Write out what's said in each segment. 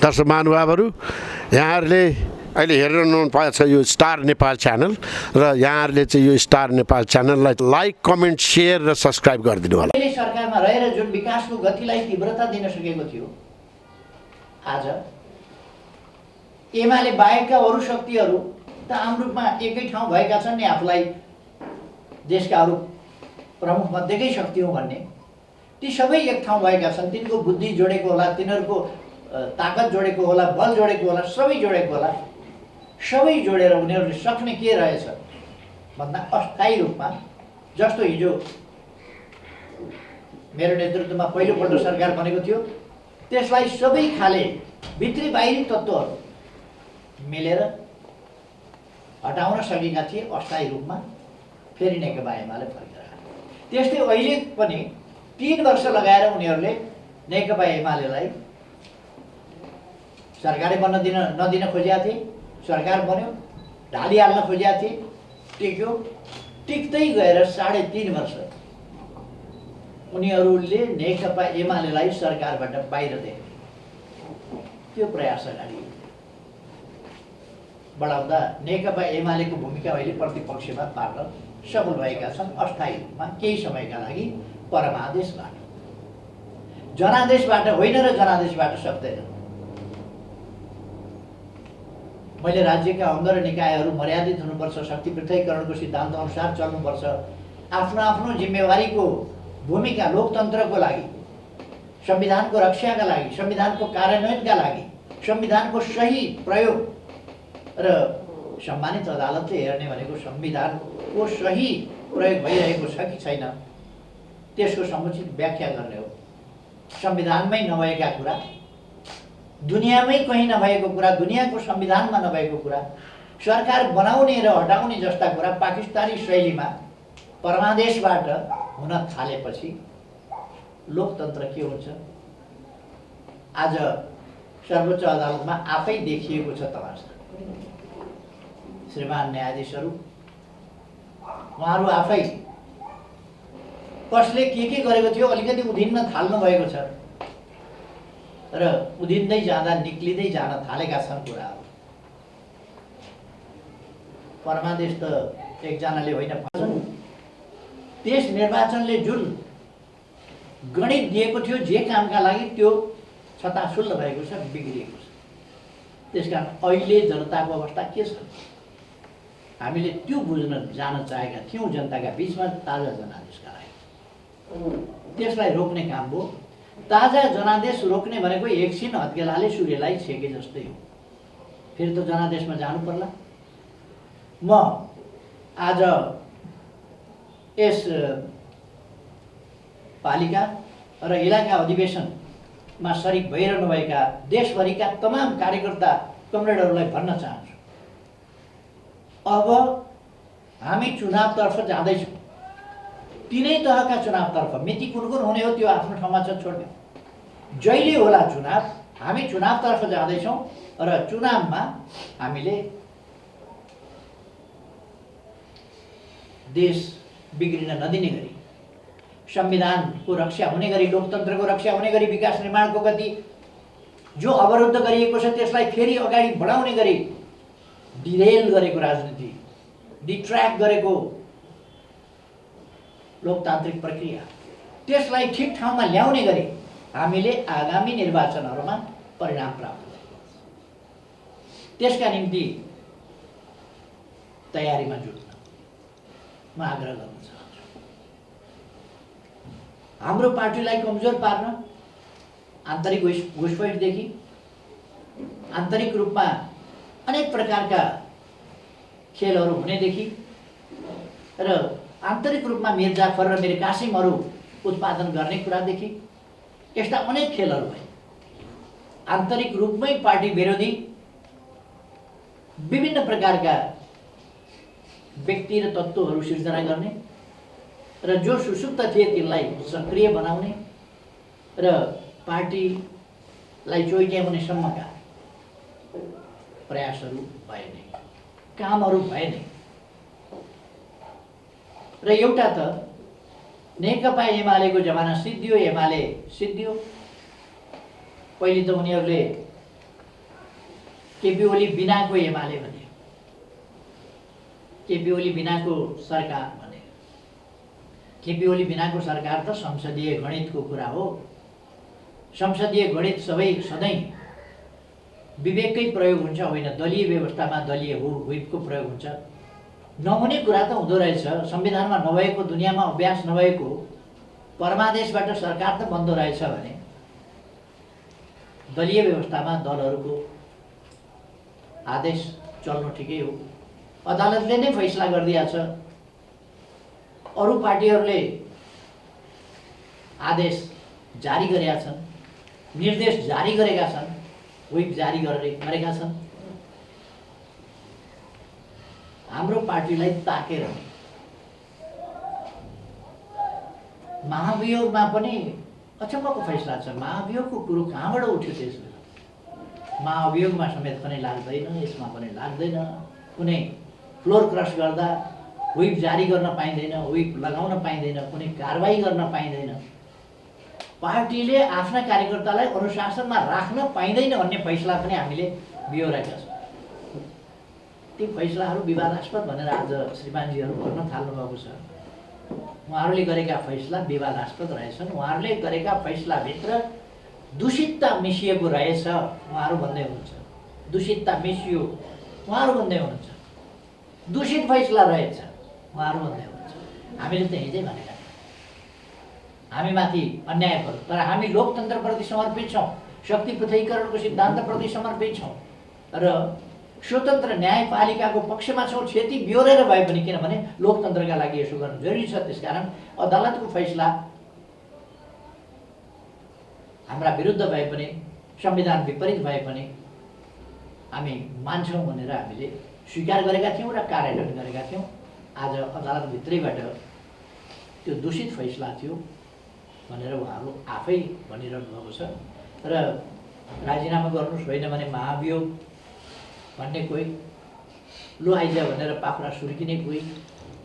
दर्शक महानुभावहरू, यहाँहरूले अहिले हेरिरहनु भएको छ यो स्टार नेपाल च्यानल र यहाँहरूले चाहिँ यो स्टार नेपाल च्यानललाई लाइक, कमेन्ट, सेयर र सब्स्क्राइब गरिदिनु होला। अहिले सरकारमा रहेर जुन विकासको गतिलाई तीव्रता दिन सकेको थियो, आज एमाले बाहेकका अरू शक्तिहरू त आम रूपमा एकै ठाउँ भएका छन् नि, आफूलाई देशका अरू प्रमुख मध्येकै शक्ति हो भन्ने, ती सबै एक ठाउँ भएका छन्। तिनको बुद्धि जोडेको होला, तिनीहरूको ताकत जोडेको होला, बल जोडेको होला, सबै जोडेको होला। सबै जोडेर उनीहरूले सक्ने के रहेछ भन्दा अस्थायी रूपमा, जस्तो हिजो मेरो नेतृत्वमा पहिलोपल्ट सरकार बनेको थियो, त्यसलाई सबै खाले भित्री बाहिरी तत्त्वहरू मिलेर हटाउन सकेका थिए। अस्थायी रूपमा फेरि नेकपा एमाले फर्केर आयो। त्यस्तै अहिले पनि 3 वर्ष लगाएर उनीहरूले नेकपा एमालेलाई सरकारै बन्न नदिन खोजेका थिए। सरकार बन्यो, ढालिहाल्न खोजेका थिए, टिक्यो। टिक्दै गएर 3.5 वर्ष उनीहरूले नेकपा एमालेलाई सरकारबाट बाहिर देखे। त्यो प्रयास अगाडि बढाउँदा नेकपा एमालेको भूमिका अहिले प्रतिपक्षमा पार्न सफल भएका छन्। अस्थायी रूपमा केही समयका लागि परमादेशबाट, जनादेशबाट होइन र जनादेशबाट सक्दैन। मैले राज्यका अंग र निकायहरू मर्यादित हुनुपर्छ, शक्ति पृथकीकरणको सिद्धान्त अनुसार चल्नुपर्छ, आफ्नो आफ्नो जिम्मेवारीको भूमिका लोकतन्त्रको लागि, संविधानको रक्षाका लागि, संविधानको कार्यान्वयनका लागि, संविधानको सही प्रयोग र सम्मानित अदालतले हेर्ने भनेको संविधानको सही प्रयोग भइरहेको छ कि छैन त्यसको समुचित व्याख्या गर्ने हो। संविधानमै नभएका कुरा, दुनियाँमै कहीँ नभएको कुरा, दुनियाँको संविधानमा नभएको कुरा, सरकार बनाउने र हटाउने जस्ता कुरा पाकिस्तानी शैलीमा परमादेशबाट हुन थालेपछि लोकतन्त्र के हुन्छ? आज सर्वोच्च अदालतमा आफै देखिएको छ तमासा। श्रीमान न्यायाधीशहरू, उहाँहरू आफै कसले के गरेको थियो अलिकति उधिन्न थाल्नु भएको छ र उधिन्दै जाँदा निक्लिँदै जान थालेका छन् कुराहरू। परमादेश त एकजनाले होइन, त्यस निर्वाचनले जुन गणित दिएको थियो जे कामका लागि, त्यो छताछुल्ल भएको छ, बिग्रिएको छ। त्यसकारण अहिले जनताको अवस्था के छ हामीले त्यो बुझ्न जान चाहेका थियौँ। जनताका बिचमा ताजा जनादेशका लागि त्यसलाई रोक्ने काम हो। ताजा जनादेश रोक्ने भनेको एकछिन हत्केलाले सूर्यलाई छेके जस्तै हो। फेरि त जनादेशमा जानु पर्ला। म आज यस पालिका र इलाका अधिवेशनमा सरिक भइरहनुभएका देशभरिका तमाम कार्यकर्ता कमरेडहरूलाई भन्न चाहन्छु, अब हामी चुनावतर्फ जाँदैछौँ। तीनै तहका चुनावतर्फ, मिति कुन हुने हो त्यो आफ्नो ठाउँमा छ, छोड्ने। जहिले होला चुनाव, हामी चुनावतर्फ जाँदैछौँ र चुनावमा हामीले देश बिग्रिन नदिने गरी, संविधानको रक्षा हुने गरी, लोकतन्त्रको रक्षा हुने गरी, विकास निर्माणको गति जो अवरुद्ध गरिएको छ त्यसलाई फेरि अगाडि बढाउने गरी डिरेल गरेको राजनीति, डिट्र्याक्ट गरेको लोकतान्त्रिक प्रक्रिया, त्यसलाई ठिक ठाउँमा ल्याउने गरी हामीले आगामी निर्वाचनहरूमा परिणाम प्राप्त गर्छौँ। त्यसका निम्ति तयारीमा जुट्न म आग्रह गर्न चाहन्छु। हाम्रो पार्टीलाई कमजोर पार्न आन्तरिक घुसपैठदेखि आन्तरिक रूपमा अनेक प्रकारका खेलहरू हुनेदेखि र आन्तरिक रूपमा मिर्जाफर र मिर कासिमहरू उत्पादन गर्ने कुरादेखि यस्ता अनेक खेलहरू भए। आन्तरिक रूपमै पार्टी विरोधी विभिन्न प्रकारका व्यक्ति र तत्त्वहरू सिर्जना गर्ने र जो सुसुप्त थिए तिनलाई सक्रिय बनाउने र पार्टीलाई चोइट्याउनेसम्मका प्रयासहरू भए नै, कामहरू भए नै। र एउटा त नेकपा एमालेको जमाना सिद्धियो, एमाले सिद्धियो। पहिले त उनीहरूले केपी ओली बिनाको एमाले भने, केपी ओली बिनाको सरकार भने। केपी ओली बिनाको सरकार त संसदीय गणितको कुरा हो। संसदीय गणित सधैँ विवेककै प्रयोग हुन्छ, होइन दलीय व्यवस्थामा दलीय हुइपको प्रयोग हुन्छ। नहुने कुरा त हुँदो रहेछ। संविधानमा नभएको, दुनियाँमा अभ्यास नभएको परमादेशबाट सरकार त बन्दो रहेछ भने दलीय व्यवस्थामा दलहरूको आदेश चल्नु ठिकै हो। अदालतले नै फैसला गरिदिएको छ। अरू पार्टीहरूले आदेश जारी गरेका छन्, निर्देश जारी गरेका छन्, व्हिप जारी गरेका छन्। हाम्रो पार्टीलाई ताकेर महाभियोगमा पनि अचम्मको फैसला छ। महाभियोगको कुरो कहाँबाट उठ्यो त्यसमा? महाभियोगमा समेत पनि लाग्दैन, यसमा पनि लाग्दैन। कुनै फ्लोर क्रस गर्दा व्हिप जारी गर्न पाइँदैन, व्हिप लगाउन पाइँदैन, कुनै कारबाही गर्न पाइँदैन। पार्टीले आफ्ना कार्यकर्तालाई अनुशासनमा राख्न पाइँदैन भन्ने फैसला पनि हामीले बिहोरेका छौँ। ती फैसलाहरू विवादास्पद भनेर आज श्रीमानजीहरू भन्न थाल्नुभएको छ। उहाँहरूले गरेका फैसला विवादास्पद रहेछन्। उहाँहरूले गरेका फैसलाभित्र दूषितता मिसिएको रहेछ उहाँहरू भन्दै हुनुहुन्छ। दूषितता मिसियो उहाँहरू भन्दै हुनुहुन्छ। दूषित फैसला रहेछ उहाँहरू भन्दै हुनुहुन्छ। हामीले त हिजै भनेका हामीमाथि अन्याय भयो, तर हामी लोकतन्त्रप्रति समर्पित छौँ, शक्ति पृथकीकरणको सिद्धान्तप्रति समर्पित छौँ र स्वतन्त्र न्यायपालिकाको पक्षमा छौँ। क्षति बिहोरेर भए पनि, किनभने लोकतन्त्रका लागि यसो गर्नु जरुरी छ। त्यसकारण अदालतको फैसला हाम्रा विरुद्ध भए पनि, संविधान विपरीत भए पनि हामी मान्छौँ भनेर हामीले स्वीकार गरेका थियौँ र कार्यान्वयन गरेका थियौँ। आज अदालतभित्रैबाट त्यो दूषित फैसला थियो भनेर उहाँहरू आफै भनिरहनु भएको छ। र राजीनामा गर्नुहोस्, होइन भने महाभियोग भन्ने कोही, लो आइज भनेर पाखुरा सुर्किने कोही,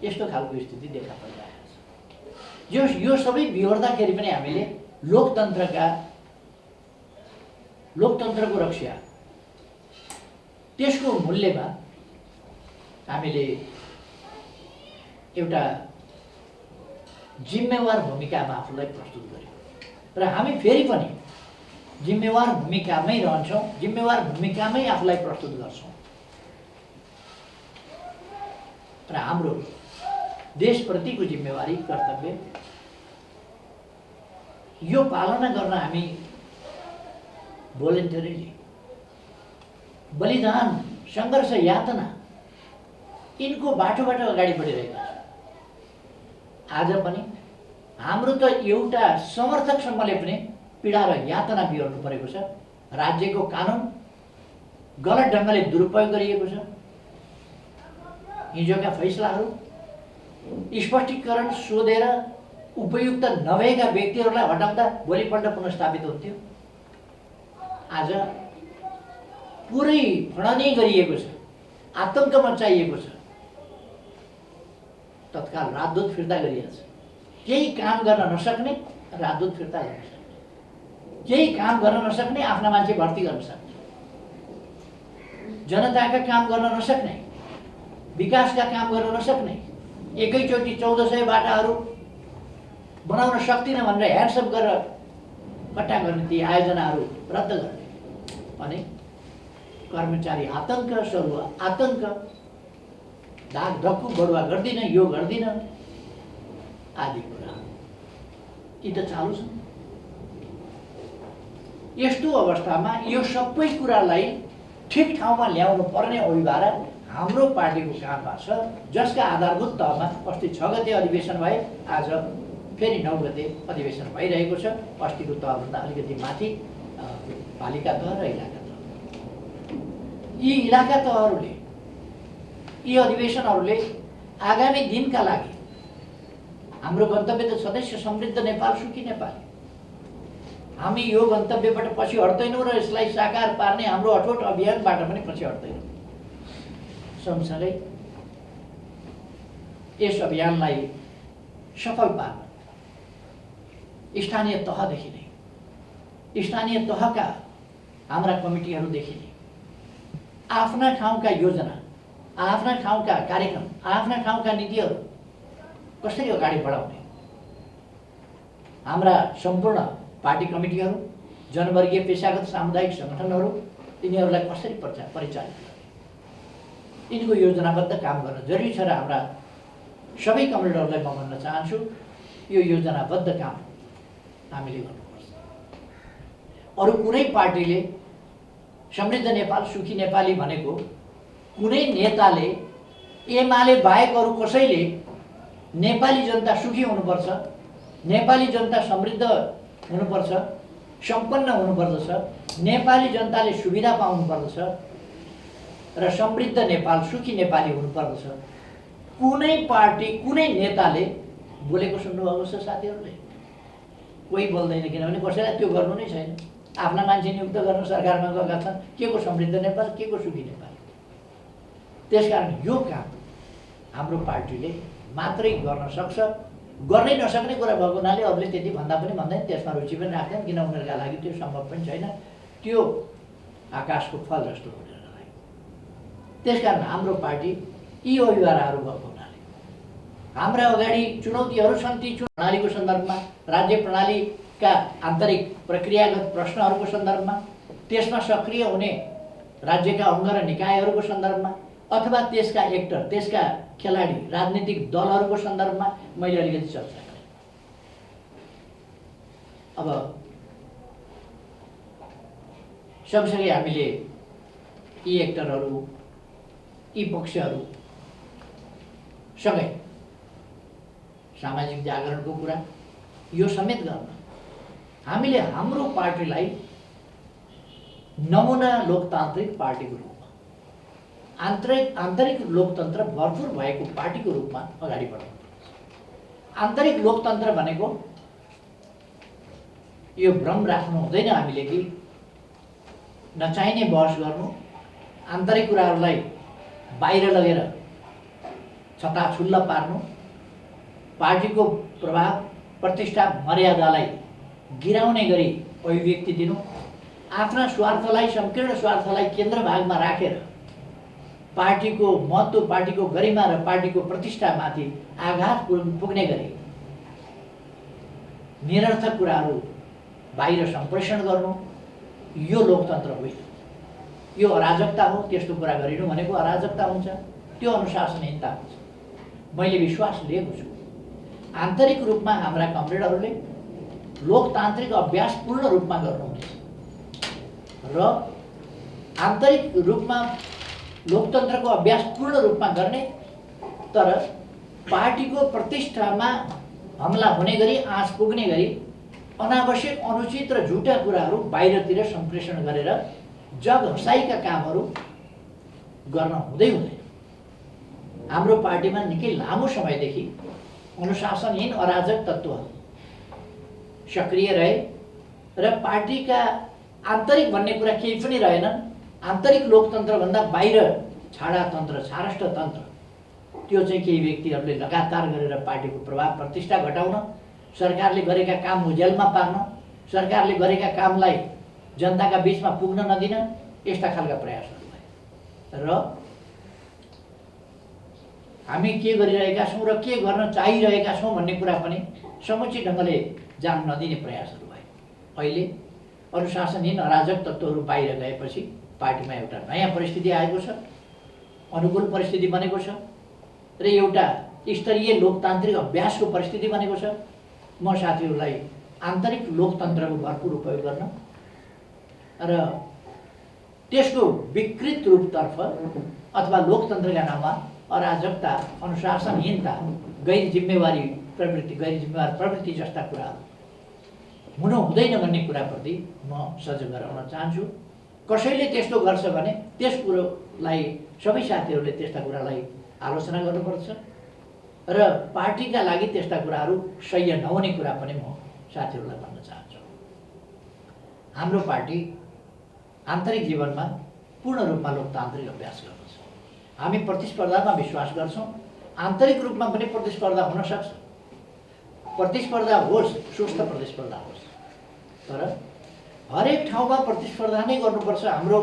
यस्तो खालको स्थिति देखा परिरहेको छ। यो सबै बिहोर्दाखेरि पनि हामीले लोकतन्त्रको रक्षा, त्यसको मूल्यमा हामीले एउटा जिम्मेवार भूमिकामा आफूलाई प्रस्तुत गर्यौँ र हामी फेरि पनि जिम्मेवार भूमिकामै रहन्छौँ, जिम्मेवार भूमिकामै आफूलाई प्रस्तुत गर्छौँ र हाम्रो देशप्रतिको जिम्मेवारी, कर्तव्य यो पालना गर्न हामी भोलिन्टरीली बलिदान, सङ्घर्ष, यातना यिनको बाटोबाट अगाडि बढिरहेका छौँ। आज पनि हाम्रो त एउटा समर्थकसम्मले पनि पीडा र यातना बिहोर्नु परेको छ। राज्यको कानुन गलत ढङ्गले दुरुपयोग गरिएको छ। हिजोका फैसलाहरू स्पष्टीकरण सोधेर उपयुक्त नभएका व्यक्तिहरूलाई हटाउँदा भोलिपल्ट पुनर्स्थापित हुन्थ्यो। आज पुरै फडनी गरिएको छ, आतङ्क मचाइएको छ, तत्काल राजदूत फिर्ता गरिएको छ। केही काम गर्न नसक्ने राजदूत फिर्ता गर्न सक्ने, केही काम गर्न नसक्ने आफ्ना मान्छे भर्ती गर्न सक्ने, जनताका काम गर्न नसक्ने, विकासका काम गर्न नसक्ने, एकैचोटि 1400 बाटाहरू बनाउन सक्दिनँ भनेर ह्यान्डसअप गरेर कट्टा गर्ने, ती आयोजनाहरू रद्द गर्ने भने कर्मचारी आतङ्क, सरुवा आतङ्क, धाक धक्कु, बढुवा गर्दिनँ, यो गर्दिनँ आदि कुरा यी त चालु छन्। यस्तो अवस्थामा यो सबै कुरालाई ठिक ठाउँमा ल्याउनु पर्ने अभिभार हाम्रो पार्टीको काममा छ, जसका आधारभूत तहमा अस्ति 6 गते अधिवेशन भए, आज फेरि 9 गते अधिवेशन भइरहेको छ। अस्तिको तहभन्दा अलिकति माथि पालिका तह र इलाका तह। यी इलाका तहहरूले, यी अधिवेशनहरूले आगामी दिनका लागि हाम्रो गन्तव्य त सदस्य समृद्ध नेपाल, सुखी नेपाल, हामी यो गन्तव्यबाट पछि हट्दैनौँ र यसलाई साकार पार्ने हाम्रो अठोट अभियानबाट पनि पछि हट्दैनौँ। सँगसँगै यस अभियानलाई सफल पार्न स्थानीय तहदेखि नै, स्थानीय तहका हाम्रा कमिटीहरूदेखि नै आफ्ना ठाउँका योजना, आफ्ना ठाउँका कार्यक्रम, आफ्ना ठाउँका नीतिहरू कसरी अगाडि बढाउने, हाम्रा सम्पूर्ण पार्टी कमिटीहरू, जनवर्गीय पेशागत सामुदायिक सङ्गठनहरू यिनीहरूलाई कसरी परिचालित गर्ने, यिनको योजनाबद्ध काम गर्न जरुरी छ र हाम्रा सबै कमरेडहरूलाई म भन्न चाहन्छु यो योजनाबद्ध काम हामीले गर्नुपर्छ। अरू कुनै पार्टीले समृद्ध नेपाल सुखी नेपाली भनेको कुनै नेताले एमाले बाहेक अरू कसैले नेपाली जनता सुखी हुनुपर्छ, नेपाली जनता समृद्ध हुनुपर्छ, सम्पन्न हुनुपर्दछ, नेपाली जनताले सुविधा पाउनुपर्दछ र समृद्ध नेपाल सुखी नेपाली हुनुपर्दछ, कुनै पार्टी कुनै नेताले बोलेको सुन्नुभएको छ साथीहरूले? कोही बोल्दैन, किनभने कसैलाई त्यो गर्नु नै छैन। आफ्ना मान्छे नियुक्त गर्न सरकारमा गएका छन्, के को समृद्ध नेपाल, के को सुखी नेपाल। त्यसकारण यो काम हाम्रो पार्टीले मात्रै गर्न सक्छ। गर्नै नसक्ने कुरा भएको हुनाले अरूले त्यति भन्दा पनि भन्दैन, त्यसमा रुचि पनि राख्दैन, किन उनीहरूका लागि त्यो सम्भव पनि छैन, त्यो आकाशको फल जस्तो हो उनीहरूका लागि। त्यसकारण हाम्रो पार्टी यी अभिभावकहरू भएको हुनाले हाम्रा अगाडि चुनौतीहरू छन्। ती प्रणालीको सन्दर्भमा, राज्य प्रणालीका आन्तरिक प्रक्रियागत प्रश्नहरूको सन्दर्भमा, त्यसमा सक्रिय हुने राज्यका अङ्ग र निकायहरूको सन्दर्भमा अथवा त्यसका एक्टर, त्यसका खेलाडी, राजनीतिक दलहरूको सन्दर्भमा मैले अलिकति चर्चा गरेँ। अब सँगसँगै हामीले यी एक्टरहरू, यी पक्षहरू सँगै सामाजिक जागरणको कुरा यो समेत गर्न हामीले हाम्रो पार्टीलाई नमुना लोकतान्त्रिक पार्टीको रूपमा, आन्तरिक लोकतन्त्र भरपुर भएको पार्टीको रूपमा अगाडि बढाउनुपर्छ। आन्तरिक लोकतन्त्र भनेको यो भ्रम राख्नु हुँदैन हामीले कि नचाहिने बहस गर्नु, आन्तरिक कुराहरूलाई बाहिर लगेर छताछुल्ल पार्नु, पार्टीको प्रभाव, प्रतिष्ठा, मर्यादालाई गिराउने गरी अभिव्यक्ति दिनु, आफ्ना स्वार्थलाई, संकीर्ण स्वार्थलाई केन्द्र भागमा राखेर पार्टीको महत्त्व, पार्टीको गरिमा र पार्टीको प्रतिष्ठामाथि आघात पुग्ने गरी निरर्थक कुराहरू बाहिर सम्प्रेषण गर्नु, यो लोकतन्त्र होइन, यो अराजकता हो। त्यस्तो कुरा गरिनु भनेको अराजकता हुन्छ, त्यो अनुशासनहीनता हुन्छ। मैले विश्वास लिएको छु आन्तरिक रूपमा हाम्रा कमरेडहरूले लोकतान्त्रिक अभ्यास पूर्ण रूपमा गर्नुहुनेछ र आन्तरिक रूपमा लोकतन्त्रको अभ्यास पूर्ण रूपमा गर्ने, तर पार्टीको प्रतिष्ठामा हमला हुने गरी, आँच पुग्ने गरी अनावश्यक, अनुचित र झुटा कुराहरू बाहिरतिर सम्प्रेषण गरेर जग हसाइका कामहरू गर्न हुँदैन। हाम्रो पार्टीमा निकै लामो समयदेखि अनुशासनहीन अराजक तत्त्वहरू सक्रिय रहे र पार्टीका आन्तरिक भन्ने कुरा केही पनि रहेनन्। आन्तरिक लोकतन्त्रभन्दा बाहिर छाडातन्त्र, छारष्ट तन्त्र, त्यो चाहिँ केही व्यक्तिहरूले लगातार गरेर पार्टीको प्रभाव प्रतिष्ठा घटाउन, सरकारले गरेका काम उज्यालमा पार्न, सरकारले गरेका कामलाई जनताका बिचमा पुग्न नदिन, यस्ता खालका प्रयासहरू भए र हामी के गरिरहेका छौँ र के गर्न चाहिरहेका छौँ भन्ने कुरा पनि समुचित ढङ्गले जान नदिने प्रयासहरू भए। अहिले अनुशासनहीन अराजक तत्त्वहरू बाहिर गएपछि पार्टीमा एउटा नयाँ परिस्थिति आएको छ, अनुकूल परिस्थिति बनेको छ र एउटा स्तरीय लोकतान्त्रिक अभ्यासको परिस्थिति बनेको छ। म साथीहरूलाई आन्तरिक लोकतन्त्रको भरपुर उपयोग गर्न र त्यसको विकृत रूपतर्फ अथवा लोकतन्त्रका नाममा अराजकता, अनुशासनहीनता, गैर जिम्मेवार प्रवृत्ति जस्ता कुराहरू हुनु हुँदैन भन्ने कुराप्रति म सजग गराउन चाहन्छु। कसैले त्यस्तो गर्छ भने त्यस कुरोलाई सबै साथीहरूले त्यस्ता कुरालाई आलोचना गर्नुपर्छ र पार्टीका लागि त्यस्ता कुराहरू सह्य नहुने कुरा पनि म साथीहरूलाई भन्न चाहन्छु। हाम्रो पार्टी आन्तरिक जीवनमा पूर्ण रूपमा लोकतान्त्रिक अभ्यास गर्दछ। हामी प्रतिस्पर्धामा विश्वास गर्छौँ। आन्तरिक रूपमा पनि प्रतिस्पर्धा हुन सक्छ, प्रतिस्पर्धा होस्, सुस्थ प्रतिस्पर्धा होस्, तर हरेक ठाउँमा प्रतिस्पर्धा नै गर्नुपर्छ। हाम्रो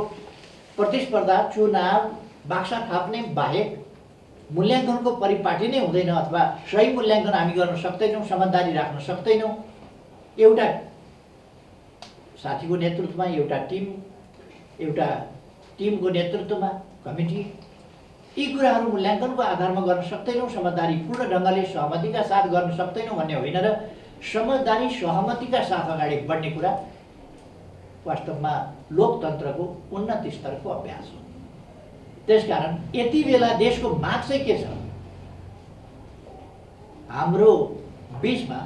प्रतिस्पर्धा चुनाव बाक्सा थाप्ने बाहेक मूल्याङ्कनको परिपाटी नै हुँदैन अथवा सही मूल्याङ्कन हामी गर्न सक्दैनौँ, समझदारी राख्न सक्दैनौँ। एउटा साथीको नेतृत्वमा एउटा टिमको नेतृत्वमा कमिटी, यी कुराहरू मूल्याङ्कनको आधारमा गर्न सक्दैनौँ, समझदारीपूर्ण ढङ्गले सहमतिका साथ गर्न सक्दैनौँ भन्ने होइन र समझदारी सहमतिका साथ अगाडि बढ्ने कुरा वास्तवमा लोकतन्त्रको उन्नत स्तरको अभ्यास हो। त्यसकारण यति बेला देशको माग चाहिँ के छ? हाम्रो बिचमा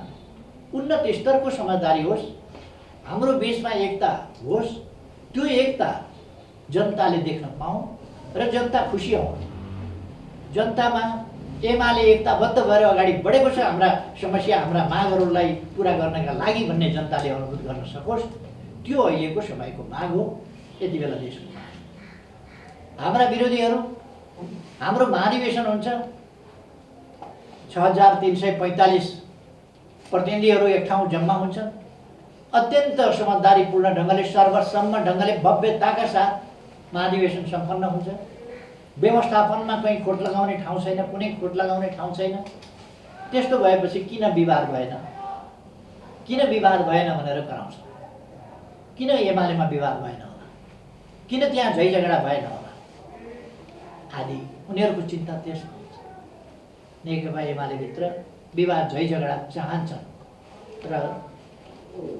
उन्नत स्तरको समझदारी होस्, हाम्रो बिचमा एकता होस्, त्यो एकता जनताले देख्न पाऊँ र जनता खुसी होस्। जनतामा एमाले एकताबद्ध भएर अगाडि बढेको छ, हाम्रा समस्या हाम्रा मागहरूलाई पुरा गर्नका लागि भन्ने जनताले अनुभूत गर्न सकोस्, त्यो अहिलेको समयको माग हो। यति बेला देशको माग। हाम्रा विरोधीहरू, हाम्रो महाधिवेशन हुन्छ, 6345 प्रतिनिधिहरू एक ठाउँ जम्मा हुन्छन्, अत्यन्त समझदारीपूर्ण ढङ्गले सर्वसम्म ढङ्गले भव्यताका साथ महाधिवेशन सम्पन्न हुन्छ। व्यवस्थापनमा कहीँ खोट लगाउने ठाउँ छैन, कुनै खोट लगाउने ठाउँ छैन। त्यस्तो भएपछि किन विवाद भएन भनेर कराउँछ? किन एमालेमा विवाद भएन होला? किन त्यहाँ झै झगडा भएन होला आदि उनीहरूको चिन्ता त्यसमा हुन्छ। नेकपा एमालेभित्र विवाद झै झगडा चाहन्छन् र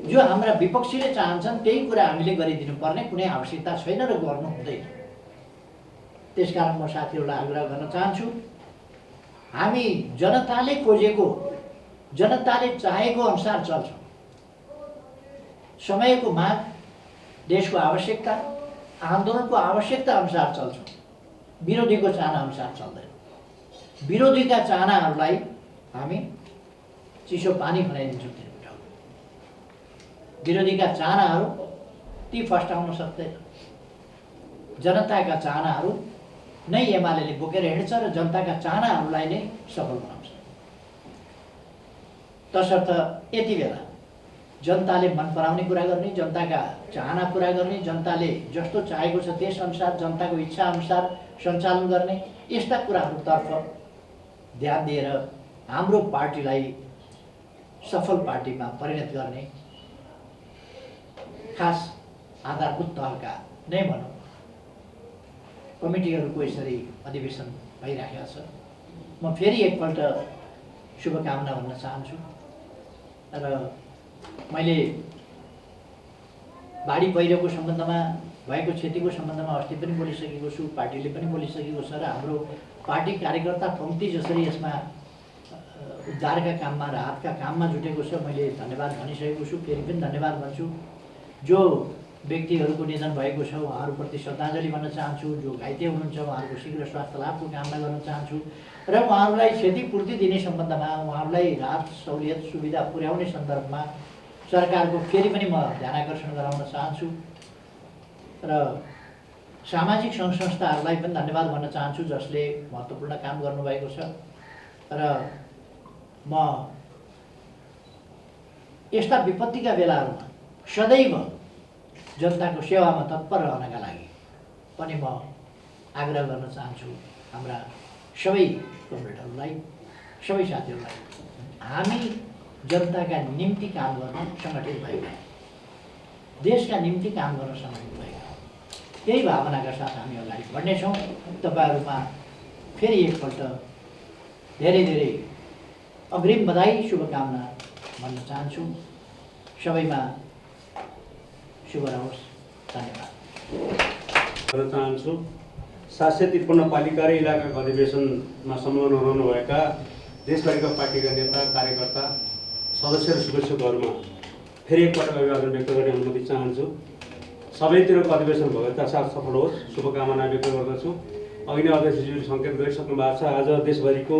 जो हाम्रा विपक्षीले चाहन्छन् त्यही कुरा हामीले गरिदिनु पर्ने कुनै आवश्यकता छैन र गर्नु हुँदैन। त्यसकारण म साथीहरूलाई आग्रह गर्न चाहन्छु, हामी जनताले खोजेको, जनताले चाहेको अनुसार चल्छौँ। समयको माग, देशको आवश्यकता, आन्दोलनको आवश्यकता अनुसार चल्छौँ, विरोधीको चाहना अनुसार चल्दैन। विरोधीका चाहनाहरूलाई हामी चिसो पानी खनाइदिन्छौँ। विरोधीका चाहनाहरू ती फस्टाउन सक्दैन। जनताका चाहनाहरू नै एमाले बोकेर हिँड्छ र जनताका चाहनाहरूलाई नै सफल बनाउँछ। तसर्थ यति बेला जनताले मन पराउने कुरा गर्ने, जनताका चाहना पुरा गर्ने, जनताले जस्तो चाहेको छ त्यसअनुसार जनताको इच्छा अनुसार सञ्चालन गर्ने, यस्ता कुराहरूतर्फ ध्यान दिएर हाम्रो पार्टीलाई सफल पार्टीमा परिणत गर्ने खास आधारभूत तहका नै भनौँ कमिटीहरूको यसरी अधिवेशन भइरहेको छ। म फेरि एकपल्ट शुभकामना भन्न चाहन्छु र मैले बाढी पहिरोको सम्बन्धमा भएको क्षतिको सम्बन्धमा अस्ति पनि बोलिसकेको छु, पार्टीले पनि बोलिसकेको छ र हाम्रो पार्टी कार्यकर्ता पङ्क्ति जसरी यसमा उद्धारका काममा, राहतका काममा जुटेको छ, मैले धन्यवाद भनिसकेको छु। फेरि पनि धन्यवाद भन्छु। जो व्यक्तिहरूको निधन भएको छ उहाँहरूप्रति श्रद्धाञ्जली भन्न चाहन्छु। जो घाइते हुनुहुन्छ उहाँहरूको शीघ्र स्वास्थ्य लाभको कामना गर्न चाहन्छु र उहाँहरूलाई क्षतिपूर्ति दिने सम्बन्धमा, उहाँहरूलाई राहत सहुलियत सुविधा पुर्याउने सन्दर्भमा सरकारको फेरि पनि म ध्यानाकर्षण गराउन चाहन्छु र सामाजिक सङ्घ संस्थाहरूलाई पनि धन्यवाद भन्न चाहन्छु जसले महत्त्वपूर्ण काम गर्नुभएको छ र म यस्ता विपत्तिका बेलाहरूमा सदैव जनताको सेवामा तत्पर रहनका लागि पनि म आग्रह गर्न चाहन्छु हाम्रा सबै कमरेडहरूलाई, सबै साथीहरूलाई। हामी जनताका निम्ति काम गर्न सङ्गठित भएका, देशका निम्ति काम गर्न सङ्गठित भएका, त्यही भावनाका साथ हामी अगाडि बढ्नेछौँ। तपाईँहरूमा फेरि एकपल्ट धेरै धेरै अग्रिम बधाई, शुभकामना भन्न चाहन्छु। सबैमा शुभ रहोस्। धन्यवाद चाहन्छु। 753 पालिका र इलाकाको अधिवेशनमा संलग्न रहनुभएका देशभरिका पार्टीका नेता, कार्यकर्ता, सदस्य र शुभेच्छुकहरूमा फेरि एकपटक अभिवादन व्यक्त गर्ने अनुमति चाहन्छु। सबैतिरको अधिवेशन भव्यता साथ सफल होस्, शुभकामना व्यक्त गर्दछु। अघि नै अध्यक्षज्यूले सङ्केत गरिसक्नु भएको छ, आज देशभरिको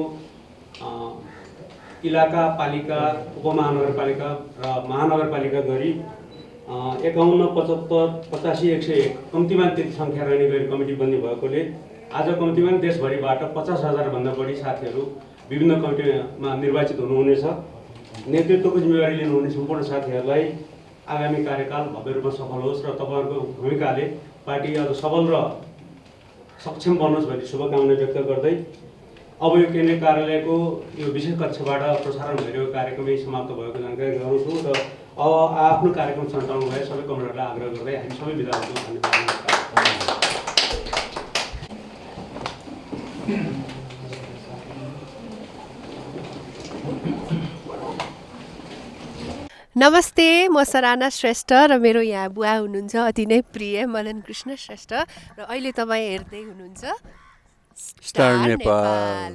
इलाका, पालिका, उपमहानगरपालिका र महानगरपालिका गरी 51, 75, 85, 101 कम्तीमा त्यति सङ्ख्या रहने गरी कमिटी बन्दी भएकोले आज कम्तीमा देशभरिबाट 50,000 भन्दा बढी साथीहरू विभिन्न कमिटीमा निर्वाचित हुनुहुनेछ। नेतृत्वको जिम्मेवारी लिनुहुने सम्पूर्ण साथीहरूलाई आगामी कार्यकाल भव्य रूपमा सफल होस् र तपाईँहरूको भूमिकाले पार्टी अझ सबल र सक्षम बनोस् भन्ने शुभकामना व्यक्त गर्दै अब यो केन्द्रीय कार्यालयको यो विशेष कक्षबाट प्रसारण भइरहेको कार्यक्रमै समाप्त भएको जानकारी गराउँछु र अब आफ्नो कार्यक्रम सञ्चालन भए सबै कमरेडलाई आग्रह गर्दै हामी सबै बिदा हुन्छौँ। नमस्ते, म सराना श्रेष्ठ र मेरो यहाँ बुवा हुनुहुन्छ अति नै प्रिय मदन कृष्ण श्रेष्ठ र अहिले तपाईँ हेर्दै हुनुहुन्छ स्टार नेपाल।